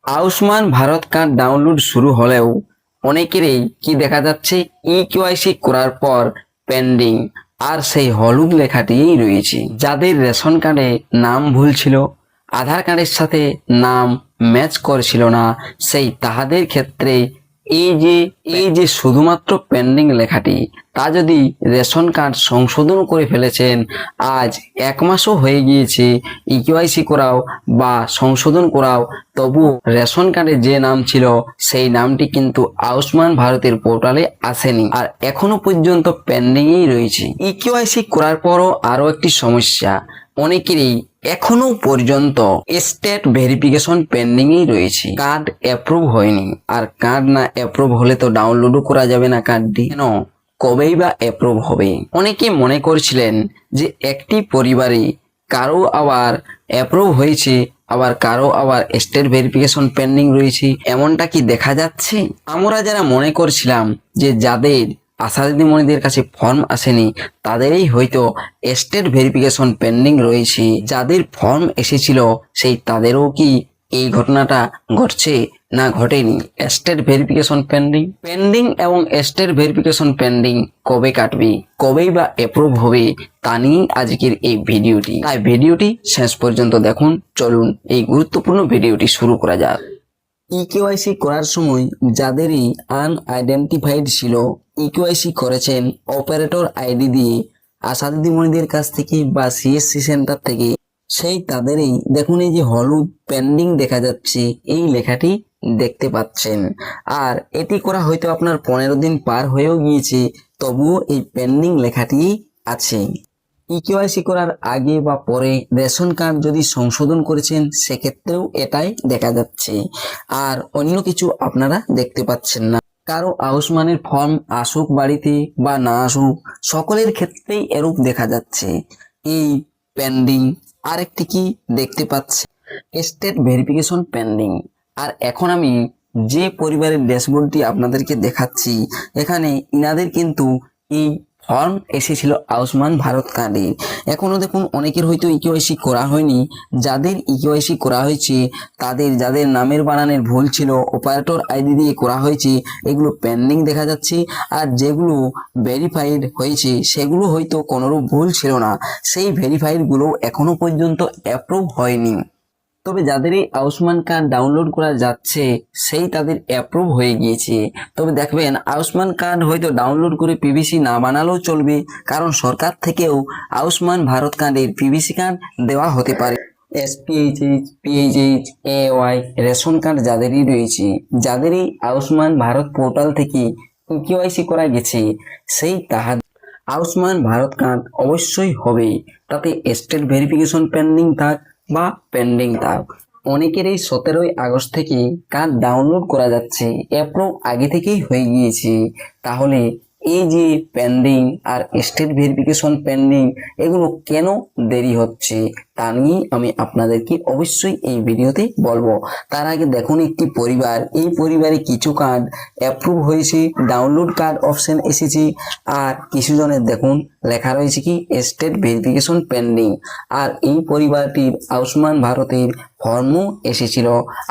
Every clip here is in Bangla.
আয়ুষ্মান ভারত কার্ড ডাউনলোড শুরু হলেও অনেকেরই কি দেখা যাচ্ছে ইকেওয়াইসি করার পর পেন্ডিং আর সেই হলুদ লেখাটিই রয়েছে। যাদের রেশন কার্ডে নাম ভুল ছিল, আধার কার্ডের সাথে নাম ম্যাচ করছিল না, সেই তাহাদের ক্ষেত্রে এই যে শুধুমাত্র পেন্ডিং লেখাটি, তা যদি রেশন কার্ড সংশোধন করে ফেলেছেন, আজ 1 মাসও হয়ে গিয়েছে ইকেওয়াইসি করাও বা সংশোধন করাও, তবু রেশন কার্ডে যে নাম ছিল সেই নামটি কিন্তু আয়ুষ্মান ভারতের পোর্টালে আসেনি আর এখনো পর্যন্ত পেন্ডিংই রয়েছে। ইকেওয়াইসি করার পরও আরো একটি সমস্যা, অনেকেরই এখনো পর্যন্ত স্টেট ভেরিফিকেশন পেন্ডিংই রয়েছে, কার্ড অ্যাপ্রুভ হয়নি। আর কার্ড না অ্যাপ্রুভ হলে তো ডাউনলোডও করা যাবে না কার্ডটি, কেন কবেই বা অ্যাপ্রুভ হবে। অনেকে মনে করছিলেন যে একটি পরিবারে কারো আবার অ্যাপ্রুভ হয়েছে, আবার কারো আবার স্টেট ভেরিফিকেশন পেন্ডিং রয়েছে, এমনটা কি দেখা যাচ্ছে? আমরা যারা মনে করছিলাম যে যাদের আশা দিদিমণিদের কাছে ফর্ম আসেনি তাদেরই হয়তো স্টেট ভেরিফিকেশন পেন্ডিং রয়েছে, যাদের ফর্ম এসেছিল সেই তাদেরও কি এই ঘটনাটা ঘটছে না ঘটেনি? স্টেট ভেরিফিকেশন পেন্ডিং এবং স্টেট ভেরিফিকেশন পেন্ডিং কবে কাটবে, কবেই বা অ্যাপ্রুভ হবে, তা নিয়ে আজকের এই ভিডিওটি। তাই ভিডিওটি শেষ পর্যন্ত দেখুন। চলুন এই গুরুত্বপূর্ণ ভিডিওটি শুরু করা যাক। ইকেওয়াইসি করার সময় যাদেরই আনআইডেন্টিফাইড ছিল, ইকেওয়াইসি করেছেন অপারেটর আইডি দিয়ে আশা দিদিমণিদের কাছ থেকে বা সিএসসি সেন্টার থেকে, সেই তাদেরই দেখুন এই যে হলুদ পেন্ডিং দেখা যাচ্ছে, এই লেখাটি দেখতে পাচ্ছেন। আর এটি করা হয়তো আপনার 15 দিন পার হয়েও গিয়েছে, তবুও এই পেন্ডিং লেখাটি আছে। ইকেওয়াইসি করার আগে বা পরে রেশন কার্ড যদি সংশোধন করেছেন সেক্ষেত্রেও এটাই দেখা যাচ্ছে, আর অন্য কিছু আপনারা দেখতে পাচ্ছেন না। কারো আয়ুষ্মানের ফর্ম আসুক বাড়িতে বা না আসুক, সকলের ক্ষেত্রেই এরূপ দেখা যাচ্ছে এই পেন্ডিং। আরেকটি কি দেখতে পাচ্ছি, স্টেট ভেরিফিকেশন পেন্ডিং। আর এখন আমি যে পরিবারের ড্যাশবোর্ডটি আপনাদেরকে দেখাচ্ছি, এখানে ইনাদের কিন্তু এই ফর্ম এসেছিল আয়ুষ্মান ভারত কার্ডে। এখনো দেখুন অনেকের হয়তো ইকেওয়াইসি করা হয়নি, যাদের ইকেওয়াইসি করা হয়েছে তাদের যাদের নামের বানানের ভুল ছিল অপারেটর আইডি দিয়ে করা হয়েছে, এগুলো পেন্ডিং দেখা যাচ্ছে। আর যেগুলো ভেরিফাইড হয়েছে সেগুলো হয়তো কোনোরূপ ভুল ছিল না, সেই ভেরিফাইড গুলো এখনো পর্যন্ত অ্যাপ্রুভ হয়নি। তবে যাদের এই আয়ুষ্মান কার্ড ডাউনলোড করা যাচ্ছে সেই তাদের অ্যাপ্রুভ হয়ে গিয়েছে। তবে দেখবেন আয়ুষ্মান কার্ড হয়তো ডাউনলোড করে পিভিসি না বানালেও চলবে, কারণ সরকার থেকেও আয়ুষ্মান ভারত কার্ডের পিভিসি কার্ড দেওয়া হতে পারে। SPHH, PHH, AAY ration card যাদেরই রয়েছে, যাদের এই আয়ুষ্মান ভারত পোর্টাল থেকে কেওয়াইসি করা গেছে, সেই তাহাদের আয়ুষ্মান ভারত কার্ড অবশ্যই হবে, তাতে স্টেট ভেরিফিকেশন পেন্ডিং থাক বা পেন্ডিং থাক। অনেকের এই 17ই আগস্ট থেকে কার্ড ডাউনলোড করা যাচ্ছে, অ্যাপ্রুভ আগে থেকেই হয়ে গিয়েছে। তাহলে এই যে পেন্ডিং আর স্টেট ভেরিফিকেশন পেন্ডিং, এগুলো কেন দেরি হচ্ছে তা নিয়ে আমি আপনাদেরকে অবশ্যই এই ভিডিওতে বলবো। তার আগে দেখুন একটি পরিবার, এই পরিবারে কিছু কার্ড অ্যাপ্রুভ হয়েছে, ডাউনলোড কার্ড অপশন এসেছে, আর কিছু জনের দেখুন লেখা রয়েছে কি স্টেট ভেরিফিকেশন পেন্ডিং। আর এই পরিবারটির আয়ুষ্মান ভারতের ফর্মও এসেছিল,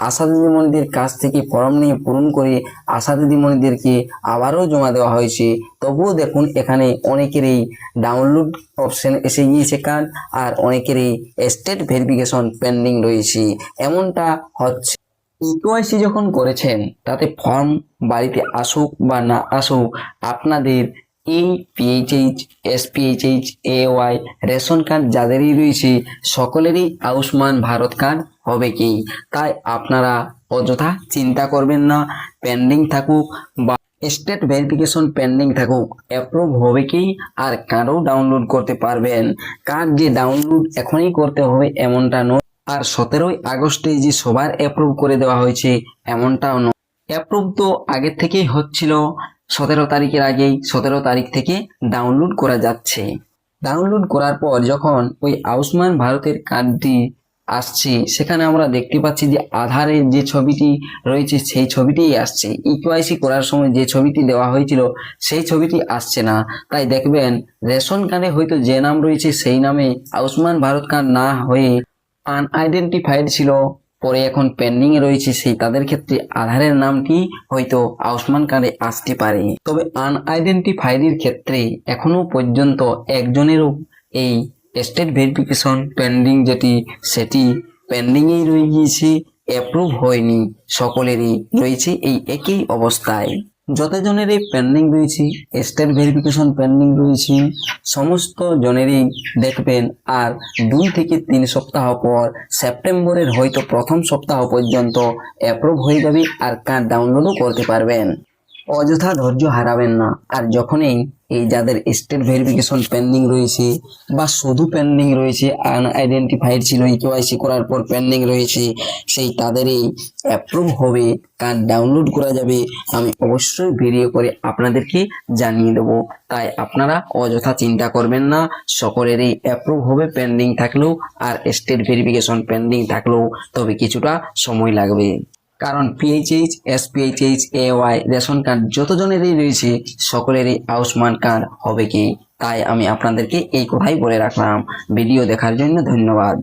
আশা দিদিমণিদের কাছ থেকে ফর্ম নিয়ে পূরণ করে আশা দিদিমণিদেরকে আবারও জমা দেওয়া হয়েছে। তবুও দেখুন এখানে অনেকেরই ডাউনলোড অপশন এসে গিয়েছে কার্ড, আর অনেকেরই স্টেট ভেরিফিকেশন পেন্ডিং রয়েছে। এমনটা হচ্ছে। ইকেওয়াইসি যখন করেছেন তাতে ফর্ম বাড়িতে আসুক বা না আসুক, আপনাদের এই PHH, SPHH, AAY ration card যাদেরই রয়েছে সকলেরই আয়ুষ্মান ভারত কার্ড হবে কি। তাই আপনারা অযথা চিন্তা করবেন না, পেন্ডিং থাকুক বা স্টেট ভেরিফিকেশন পেন্ডিং থাকুক, অ্যাপ্রুভ হবে কি আর কার্ডও ডাউনলোড করতে পারবেন। কার্ড যে ডাউনলোড এখনই করতে হবে এমনটা নয়, আর 17ই আগস্টে যে সবার অ্যাপ্রুভ করে দেওয়া হয়েছে এমনটাও নয়। অ্যাপ্রুভ তো আগে থেকেই হচ্ছিল, 17 তারিখের আগেই 17 তারিখ থেকে ডাউনলোড করা যাচ্ছে। ডাউনলোড করার পর যখন ওই আয়ুষ্মান ভারতের কার্ডটি আসছে, সেখানে আমরা দেখতে পাচ্ছি যে আধারের যে ছবিটি রয়েছে সেই ছবিটিই আসছে, ইকেওয়াইসি করার সময় যে ছবিটি দেওয়া হয়েছিল সেই ছবিটি আসছে না। তাই দেখবেন রেশন কার্ডে হয়তো যে নাম রয়েছে সেই নামে আয়ুষ্মান ভারত কার্ড না হয়ে আনআইডেন্টিফাইড ছিল, পরে এখন পেন্ডিং এ রয়েছে সেই তাদের ক্ষেত্রে আধারের নামটি হয়তো আয়ুষ্মান কার্ডে আসতে পারে। তবে আনআইডেন্টিফাইড এর ক্ষেত্রে এখনো পর্যন্ত একজনেরও এই স্টেট ভেরিফিকেশন পেন্ডিং সেটি পেন্ডিং এই রয়ে গিয়েছে, অ্যাপ্রুভ হয়নি। সকলেরই রয়েছে এই একই অবস্থায়। যতজনেরই পেন্ডিং রয়েছে, স্টেট ভেরিফিকেশন পেন্ডিং রয়েছে, সমস্ত জনেরই দেখবেন আর 2 থেকে 3 সপ্তাহ পর সেপ্টেম্বরের হয়তো প্রথম সপ্তাহ পর্যন্ত অ্যাপ্রুভ হয়ে যাবে আর কার্ড ডাউনলোডও করতে পারবেন। অযথা ধৈর্য হারাবেন না। আর যখনই এই যাদের স্টেট ভেরিফিকেশন পেন্ডিং রয়েছে বা শুধু পেন্ডিং রয়েছে, আনআইডেন্টিফাইড ছিল, কেওয়াইসি করার পর পেন্ডিং রয়েছে, সেই তাদেরই অ্যাপ্রুভ হবে, কার্ড ডাউনলোড করা যাবে, আমি অবশ্যই ভিডিও করে আপনাদেরকে জানিয়ে দেব। তাই আপনারা অযথা চিন্তা করবেন না, সকলেরই অ্যাপ্রুভ হবে পেন্ডিং থাকলেও, আর স্টেট ভেরিফিকেশন পেন্ডিং থাকলেও তবে কিছুটা সময় লাগবে। কারণ PHH, SPHH, AAY ration card যতজনেরই রয়েছে সকলেরই আয়ুষ্মান কার্ড হবে কি, তাই আমি আপনাদেরকে এই কথাই বলে রাখলাম। ভিডিও দেখার জন্য ধন্যবাদ।